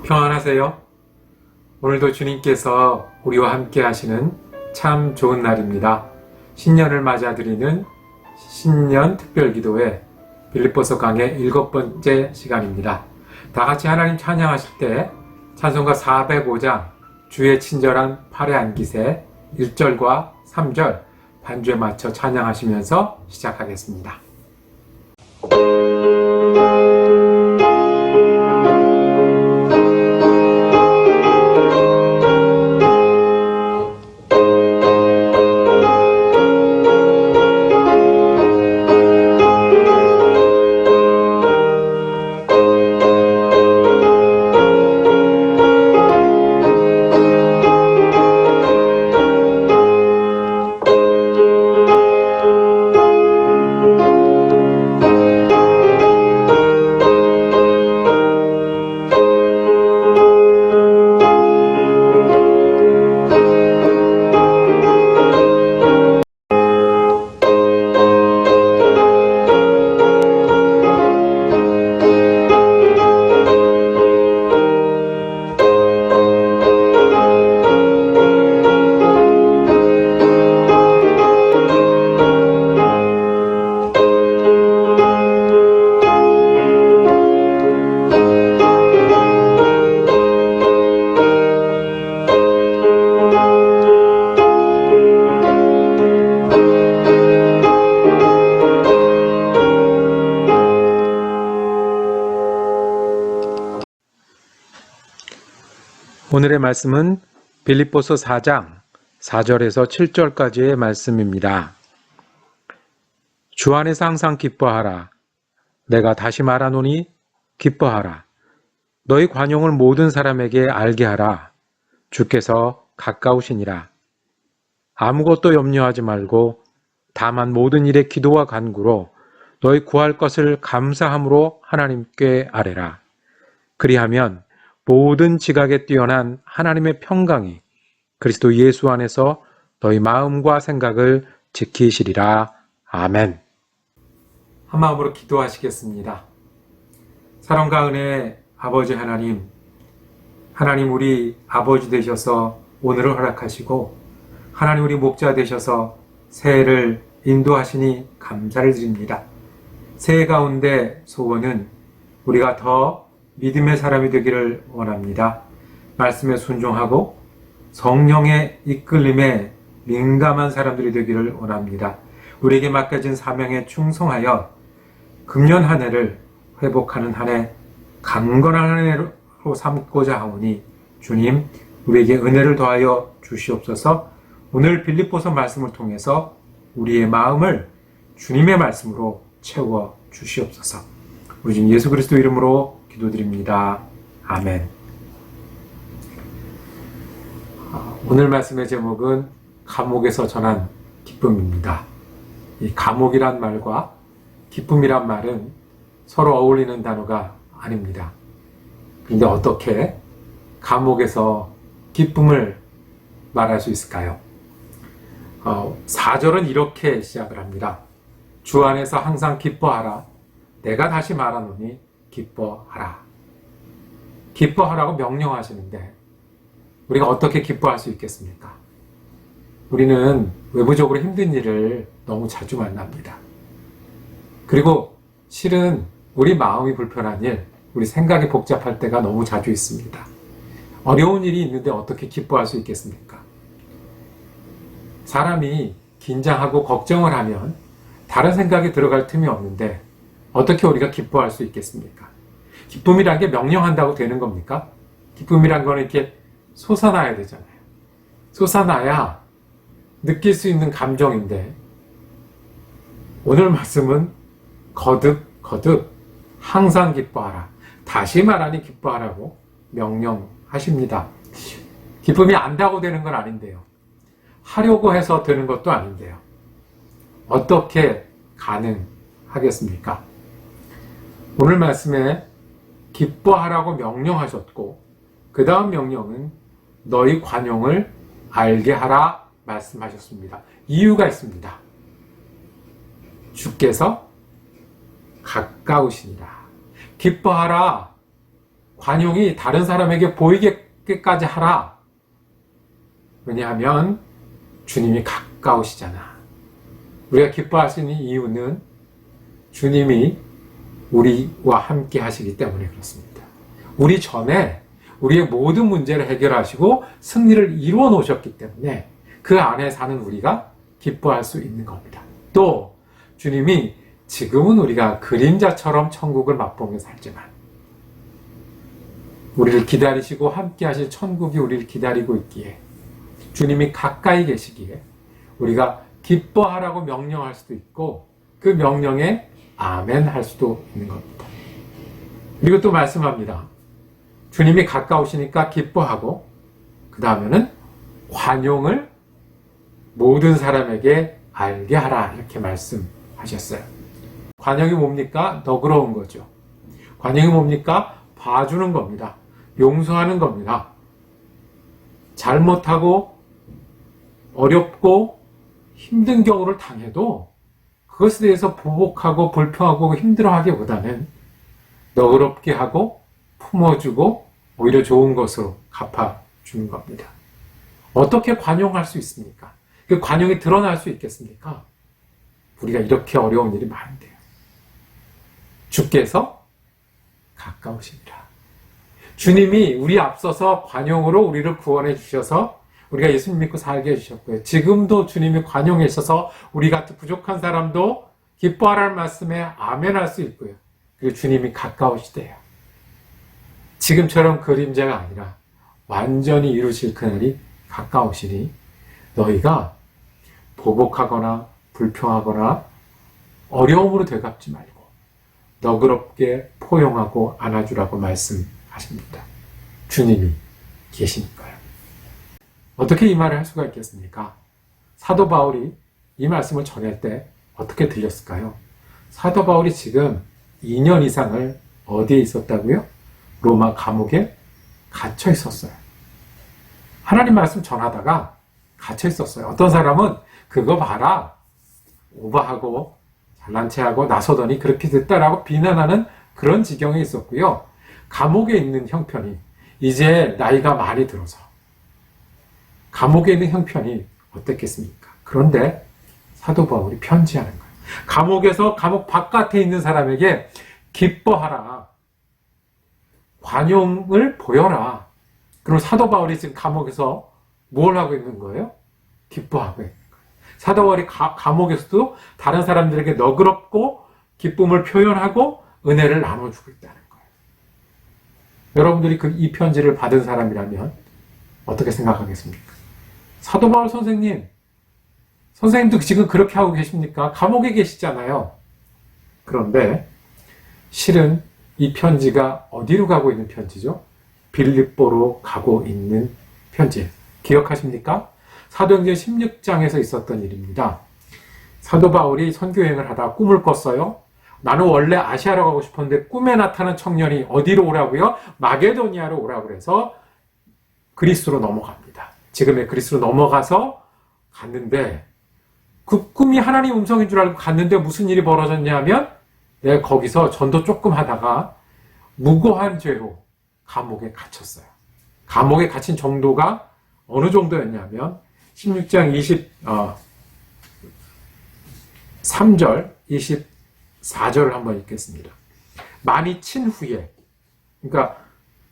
평안하세요. 오늘도 주님께서 우리와 함께 하시는 참 좋은 날입니다. 신년을 맞아드리는 신년 특별기도회 빌립보서 강의 7번째 시간입니다. 다 같이 하나님 찬양하실 때 찬송가 405장 주의 친절한 팔에 안기세 1절과 3절 반주에 맞춰 찬양하시면서 시작하겠습니다. 오늘의 말씀은 빌립보서 4장 4절에서 7절까지의 말씀입니다. 주 안에서 항상 기뻐하라. 내가 다시 말하노니 기뻐하라. 너희 관용을 모든 사람에게 알게 하라. 주께서 가까우시니라. 아무것도 염려하지 말고 다만 모든 일에 기도와 간구로 너희 구할 것을 감사함으로 하나님께 아뢰라. 그리하면 모든 지각에 뛰어난 하나님의 평강이 그리스도 예수 안에서 너희 마음과 생각을 지키시리라. 아멘. 한 마음으로 기도하시겠습니다. 사랑과 은혜의 아버지 하나님, 하나님 우리 아버지 되셔서 오늘을 허락하시고 하나님 우리 목자 되셔서 새해를 인도하시니 감사를 드립니다. 새해 가운데 소원은 우리가 더 믿음의 사람이 되기를 원합니다. 말씀에 순종하고 성령의 이끌림에 민감한 사람들이 되기를 원합니다. 우리에게 맡겨진 사명에 충성하여 금년 한 해를 회복하는 한 해, 강건한 한 해로 삼고자 하오니 주님, 우리에게 은혜를 더하여 주시옵소서. 오늘 빌립보서 말씀을 통해서 우리의 마음을 주님의 말씀으로 채워 주시옵소서. 우리 주님 예수 그리스도 이름으로 기도드립니다. 아멘. 오늘 말씀의 제목은 감옥에서 전한 기쁨입니다. 이 감옥이란 말과 기쁨이란 말은 서로 어울리는 단어가 아닙니다. 그런데 어떻게 감옥에서 기쁨을 말할 수 있을까요? 4절은 이렇게 시작을 합니다. 주 안에서 항상 기뻐하라. 내가 다시 말하노니 기뻐하라. 기뻐하라고 명령하시는데 우리가 어떻게 기뻐할 수 있겠습니까? 우리는 외부적으로 힘든 일을 너무 자주 만납니다. 그리고 실은 우리 마음이 불편한 일, 우리 생각이 복잡할 때가 너무 자주 있습니다. 어려운 일이 있는데 어떻게 기뻐할 수 있겠습니까? 사람이 긴장하고 걱정을 하면 다른 생각이 들어갈 틈이 없는데 어떻게 우리가 기뻐할 수 있겠습니까? 기쁨이란 게 명령한다고 되는 겁니까? 기쁨이란 거는 이렇게 솟아나야 되잖아요. 솟아나야 느낄 수 있는 감정인데 오늘 말씀은 거듭 항상 기뻐하라. 다시 말하니 기뻐하라고 명령하십니다. 기쁨이 안다고 되는 건 아닌데요. 하려고 해서 되는 것도 아닌데요. 어떻게 가능하겠습니까? 오늘 말씀에 기뻐하라고 명령하셨고 그 다음 명령은 너희 관용을 알게 하라 말씀하셨습니다. 이유가 있습니다. 주께서 가까우시니라. 기뻐하라. 관용이 다른 사람에게 보이게까지 하라. 왜냐하면 주님이 가까우시잖아. 우리가 기뻐하시는 이유는 주님이 우리와 함께 하시기 때문에 그렇습니다. 우리 전에 우리의 모든 문제를 해결하시고 승리를 이루어 놓으셨기 때문에 그 안에 사는 우리가 기뻐할 수 있는 겁니다. 또 주님이 지금은 우리가 그림자처럼 천국을 맛보며 살지만 우리를 기다리시고 함께 하실 천국이 우리를 기다리고 있기에 주님이 가까이 계시기에 우리가 기뻐하라고 명령할 수도 있고 그 명령에 아멘 할 수도 있는 겁니다. 그리고 또 말씀합니다. 주님이 가까우시니까 기뻐하고 그 다음에는 관용을 모든 사람에게 알게 하라 이렇게 말씀하셨어요. 관용이 뭡니까? 너그러운 거죠. 관용이 뭡니까? 봐주는 겁니다. 용서하는 겁니다. 잘못하고 어렵고 힘든 경우를 당해도 그것에 대해서 보복하고 불평하고 힘들어하기보다는 너그럽게 하고 품어주고 오히려 좋은 것으로 갚아주는 겁니다. 어떻게 관용할 수 있습니까? 그 관용이 드러날 수 있겠습니까? 우리가 이렇게 어려운 일이 많은데요. 주께서 가까우시니라. 주님이 우리 앞서서 관용으로 우리를 구원해 주셔서 우리가 예수님 믿고 살게 해주셨고요. 지금도 주님이 관용에 있어서 우리 같은 부족한 사람도 기뻐하라는 말씀에 아멘 할 수 있고요. 그리고 주님이 가까우시대요. 지금처럼 그림자가 아니라 완전히 이루실 그날이 가까우시니 너희가 보복하거나 불평하거나 어려움으로 되갚지 말고 너그럽게 포용하고 안아주라고 말씀하십니다. 주님이 계시니까요. 어떻게 이 말을 할 수가 있겠습니까? 사도 바울이 이 말씀을 전할 때 어떻게 들렸을까요? 사도 바울이 지금 2년 이상을 어디에 있었다고요? 로마 감옥에 갇혀 있었어요. 하나님 말씀 전하다가 갇혀 있었어요. 어떤 사람은 그거 봐라, 오버하고 잘난 체하고 나서더니 그렇게 됐다라고 비난하는 그런 지경에 있었고요. 감옥에 있는 형편이 이제 나이가 많이 들어서 감옥에 있는 형편이 어땠겠습니까? 그런데 사도 바울이 편지하는 거예요. 감옥에서 감옥 바깥에 있는 사람에게 기뻐하라. 관용을 보여라. 그리고 사도 바울이 지금 감옥에서 뭘 하고 있는 거예요? 기뻐하고 있는 거예요. 사도 바울이 감옥에서도 다른 사람들에게 너그럽고 기쁨을 표현하고 은혜를 나눠주고 있다는 거예요. 여러분들이 이 편지를 받은 사람이라면 어떻게 생각하겠습니까? 사도 바울 선생님도 지금 그렇게 하고 계십니까? 감옥에 계시잖아요. 그런데 실은 이 편지가 어디로 가고 있는 편지죠? 빌립보로 가고 있는 편지. 기억하십니까? 사도행전 16장에서 있었던 일입니다. 사도 바울이 선교여행을 하다가 꿈을 꿨어요. 나는 원래 아시아로 가고 싶었는데 꿈에 나타난 청년이 어디로 오라고요? 마게도니아로 오라고 그래서 그리스로 넘어갑니다. 지금의 그리스로 넘어가서 갔는데 그 꿈이 하나님 음성인 줄 알고 갔는데 무슨 일이 벌어졌냐면 내가 거기서 전도 조금 하다가 무고한 죄로 감옥에 갇혔어요. 감옥에 갇힌 정도가 어느 정도였냐면 16장 23절, 24절을 한번 읽겠습니다. 많이 친 후에, 그러니까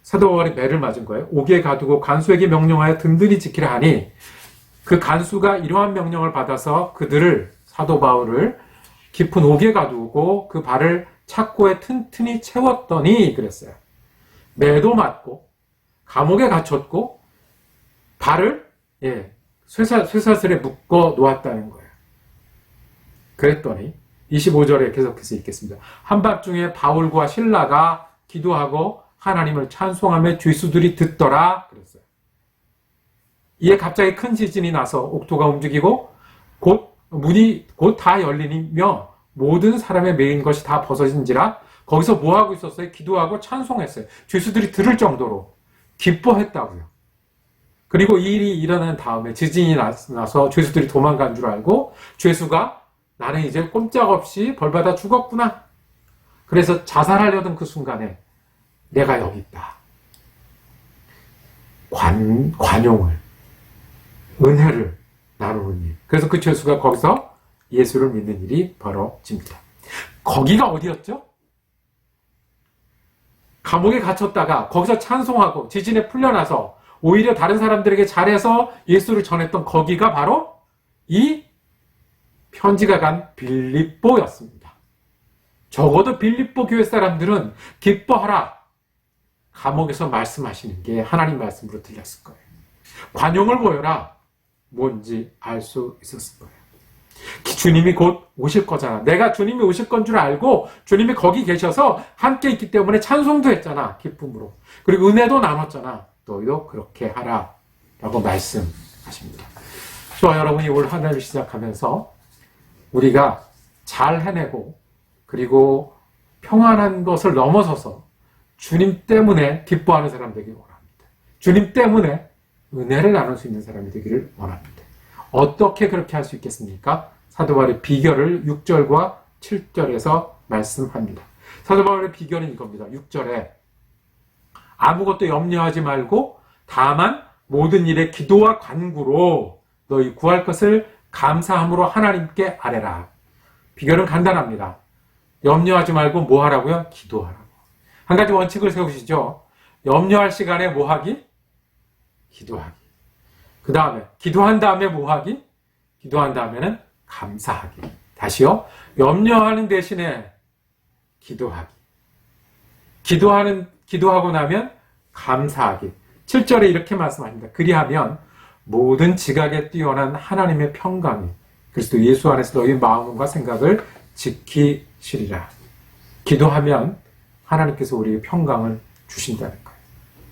사도 바울이 매를 맞은 거예요. 옥에 가두고 간수에게 명령하여 든든히 지키라 하니 그 간수가 이러한 명령을 받아서 그들을 사도 바울을 깊은 옥에 가두고 그 발을 착고에 튼튼히 채웠더니 그랬어요. 매도 맞고 감옥에 갇혔고 발을 쇠사슬에 묶어 놓았다는 거예요. 그랬더니 25절에 계속해서 읽겠습니다. 한밤중에 바울과 실라가 기도하고 하나님을 찬송하며 죄수들이 듣더라 그랬어요. 이에 갑자기 큰 지진이 나서 옥토가 움직이고 문이 곧 다 열리며 모든 사람의 매인 것이 다 벗어진지라 거기서 뭐 하고 있었어요? 기도하고 찬송했어요. 죄수들이 들을 정도로 기뻐했다고요. 그리고 이 일이 일어난 다음에 지진이 나서 죄수들이 도망간 줄 알고 죄수가 나는 이제 꼼짝없이 벌받아 죽었구나. 그래서 자살하려던 그 순간에 내가 여기 있다. 관용을, 은혜를 나누는 일. 그래서 그 죄수가 거기서 예수를 믿는 일이 벌어집니다. 거기가 어디였죠? 감옥에 갇혔다가 거기서 찬송하고 지진에 풀려나서 오히려 다른 사람들에게 잘해서 예수를 전했던 거기가 바로 이 편지가 간 빌립보였습니다. 적어도 빌립보 교회 사람들은 기뻐하라, 감옥에서 말씀하시는 게 하나님 말씀으로 들렸을 거예요. 관용을 보여라, 뭔지 알 수 있었을 거예요. 주님이 곧 오실 거잖아. 내가 주님이 오실 건 줄 알고 주님이 거기 계셔서 함께 있기 때문에 찬송도 했잖아, 기쁨으로. 그리고 은혜도 나눴잖아. 너희도 그렇게 하라 라고 말씀하십니다. 저와 여러분이 올 한 해를 시작하면서 우리가 잘 해내고 그리고 평안한 것을 넘어서서 주님 때문에 기뻐하는 사람 되기를 원합니다. 주님 때문에 은혜를 나눌 수 있는 사람이 되기를 원합니다. 어떻게 그렇게 할 수 있겠습니까? 사도 바울의 비결을 6절과 7절에서 말씀합니다. 사도 바울의 비결은 이겁니다. 6절에 아무것도 염려하지 말고 다만 모든 일에 기도와 간구로 너희 구할 것을 감사함으로 하나님께 아뢰라. 비결은 간단합니다. 염려하지 말고 뭐 하라고요? 기도하라고. 한 가지 원칙을 세우시죠. 염려할 시간에 뭐 하기? 기도하기. 그 다음에 기도한 다음에 뭐 하기? 기도한 다음에는 감사하기. 다시요. 염려하는 대신에 기도하기. 기도하고 나면 감사하기. 7절에 이렇게 말씀합니다. 그리하면 모든 지각에 뛰어난 하나님의 평강이 그리스도 예수 안에서 너희 마음과 생각을 지키시리라. 기도하면 하나님께서 우리에게 평강을 주신다는 거예요.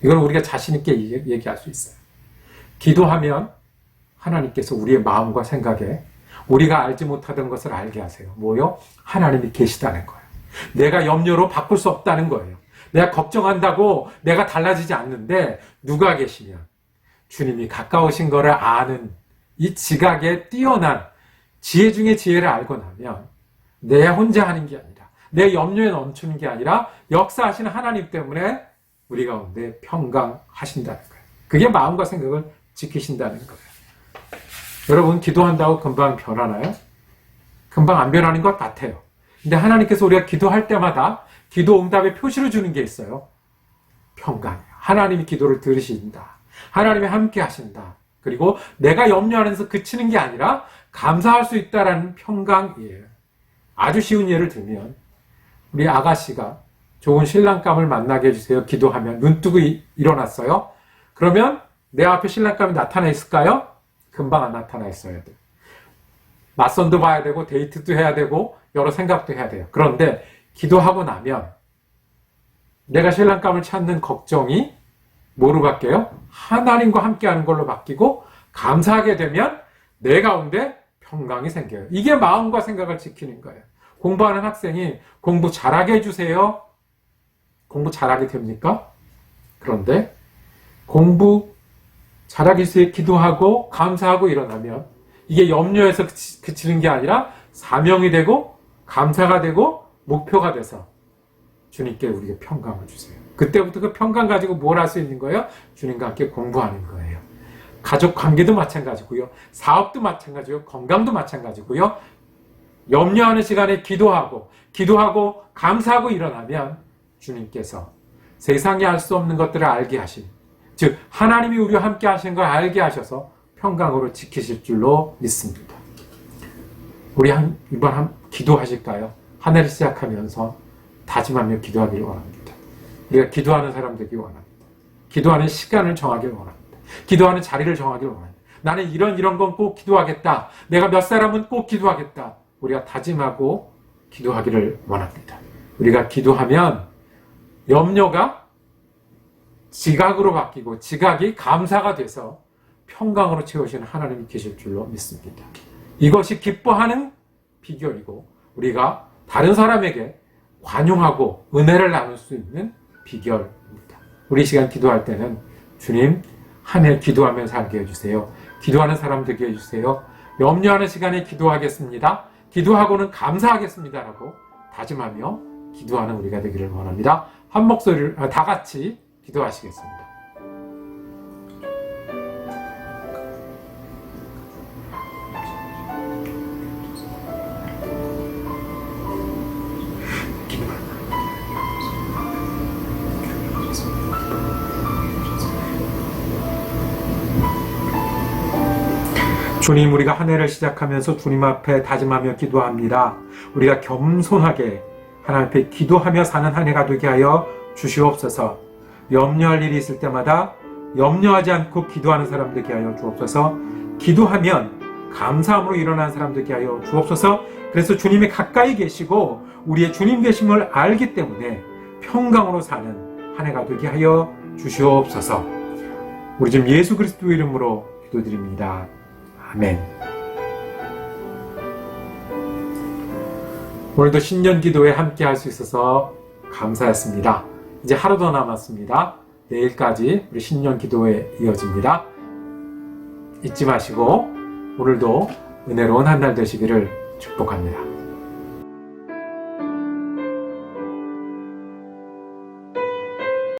이걸 우리가 자신 있게 얘기할 수 있어요. 기도하면 하나님께서 우리의 마음과 생각에 우리가 알지 못하던 것을 알게 하세요. 뭐요? 하나님이 계시다는 거예요. 내가 염려로 바꿀 수 없다는 거예요. 내가 걱정한다고 내가 달라지지 않는데 누가 계시면 주님이 가까우신 것을 아는 이 지각에 뛰어난 지혜 중에 지혜를 알고 나면 내 혼자 하는 게 아니라 내 염려에 넘치는 게 아니라 역사하시는 하나님 때문에 우리 가운데 평강하신다는 거예요. 그게 마음과 생각을 지키신다는 거예요. 여러분 기도한다고 금방 변하나요? 금방 안 변하는 것 같아요. 근데 하나님께서 우리가 기도할 때마다 기도 응답의 표시를 주는 게 있어요. 평강이에요. 하나님이 기도를 들으신다. 하나님이 함께 하신다. 그리고 내가 염려하면서 그치는 게 아니라 감사할 수 있다라는 평강이에요. 아주 쉬운 예를 들면 우리 아가씨가 좋은 신랑감을 만나게 해주세요. 기도하면 눈 뜨고 일어났어요. 그러면 내 앞에 신랑감이 나타나 있을까요? 금방 안 나타나 있어야 돼요. 맞선도 봐야 되고 데이트도 해야 되고 여러 생각도 해야 돼요. 그런데 기도하고 나면 내가 신랑감을 찾는 걱정이 뭐로 바뀌어요? 하나님과 함께하는 걸로 바뀌고 감사하게 되면 내 가운데 평강이 생겨요. 이게 마음과 생각을 지키는 거예요. 공부하는 학생이 공부 잘하게 해주세요. 공부 잘하게 됩니까? 그런데 공부 잘하기 위해 기도하고 감사하고 일어나면 이게 염려에서 그치는 게 아니라 사명이 되고 감사가 되고 목표가 돼서 주님께 우리에게 평강을 주세요. 그때부터 그 평강 가지고 뭘 할 수 있는 거예요? 주님과 함께 공부하는 거예요. 가족 관계도 마찬가지고요. 사업도 마찬가지고요. 건강도 마찬가지고요. 염려하는 시간에 기도하고 감사하고 일어나면 주님께서 세상이 알 수 없는 것들을 알게 하신, 즉 하나님이 우리와 함께 하신 걸 알게 하셔서 평강으로 지키실 줄로 믿습니다. 우리 이번 기도하실까요? 한 해를 시작하면서 다짐하며 기도하기를 원합니다. 우리가 기도하는 사람 되기 원합니다. 기도하는 시간을 정하기를 원합니다. 기도하는 자리를 정하기를 원합니다. 나는 이런 건 꼭 기도하겠다. 내가 몇 사람은 꼭 기도하겠다. 우리가 다짐하고 기도하기를 원합니다. 우리가 기도하면 염려가 지각으로 바뀌고 지각이 감사가 돼서 평강으로 채우시는 하나님이 계실 줄로 믿습니다. 이것이 기뻐하는 비결이고 우리가 다른 사람에게 관용하고 은혜를 나눌 수 있는 비결입니다. 우리 시간 기도할 때는 주님 한 해 기도하면서 살게 해주세요. 기도하는 사람 되게 해주세요. 염려하는 시간에 기도하겠습니다. 기도하고는 감사하겠습니다라고 다짐하며 기도하는 우리가 되기를 원합니다. 한 목소리를 다 같이 기도하시겠습니다. 주님, 우리가 한 해를 시작하면서 주님 앞에 다짐하며 기도합니다. 우리가 겸손하게 하나님 앞에 기도하며 사는 한 해가 되게 하여 주시옵소서. 염려할 일이 있을 때마다 염려하지 않고 기도하는 사람 되게 하여 주옵소서. 기도하면 감사함으로 일어나는 사람 되게 하여 주옵소서. 그래서 주님이 가까이 계시고 우리의 주님 계심을 알기 때문에 평강으로 사는 한 해가 되게 하여 주시옵소서. 우리 주 예수 그리스도 이름으로 기도드립니다. 아멘. 오늘도 신년 기도에 함께 할 수 있어서 감사했습니다. 이제 하루 더 남았습니다. 내일까지 우리 신년 기도에 이어집니다. 잊지 마시고 오늘도 은혜로운 한 날 되시기를 축복합니다.